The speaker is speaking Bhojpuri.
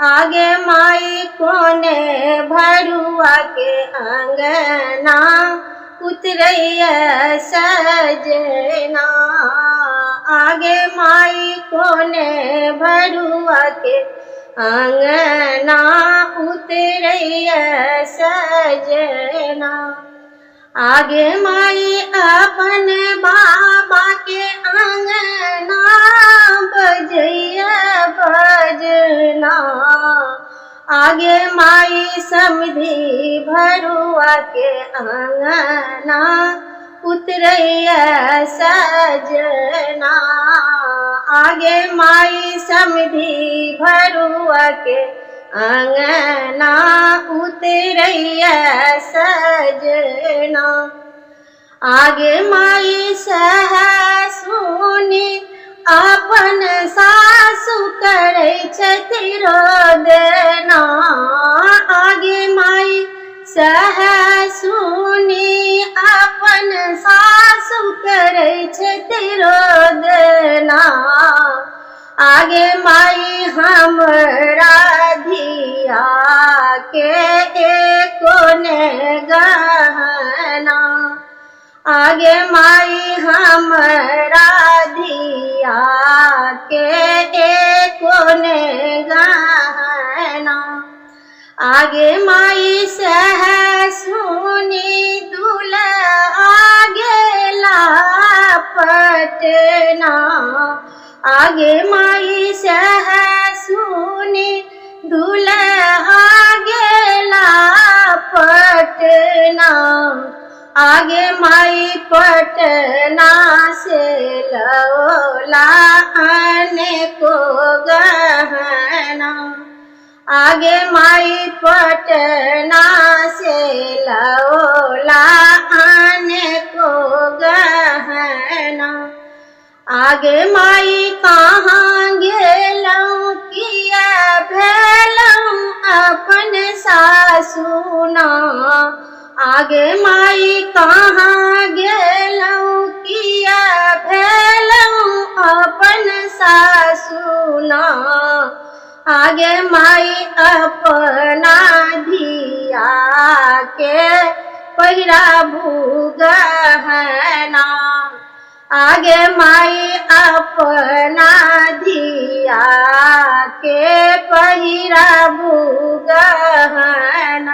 आगे माई कोने भरुआ के अंगना उतरैया सजना। आगे माई कोने भरुआ के अंगना उतरैया सजना। आगे माई अपन बाबा के अंगना बजैया बजना। आगे माई समधी भरुआ के अंगना उतरैया सजना। आगे माई समधी भरुआ के अंगना उतरैया सजना। आगे माई सहसुनी अपन सासु करै छथि रोदना। आगे माई सहसुनी अपन सासु करै छथि रोदना। आगे माई हमरा धिया के एको ने गहना। आगे माई हमरा धिया के एको ने गहना। आगे माई सहसुनी दुल्हा गेला पटना। आगे माई सहसुनी दुल्हा गेला पटना। आगे माई पटना से लौला अनेको गहना। आगे माई पटना से लौला अनेको गहना। आगे माई कहाँ गेलौं किया भेलौं अपन सासुना। आगे माई कहाँ गेलौं किया भेलौं अपन सासुना। आगे माई अपना धिया के पहिराबू गहना। आगे माई अपना धिया के पहिराबू गहना।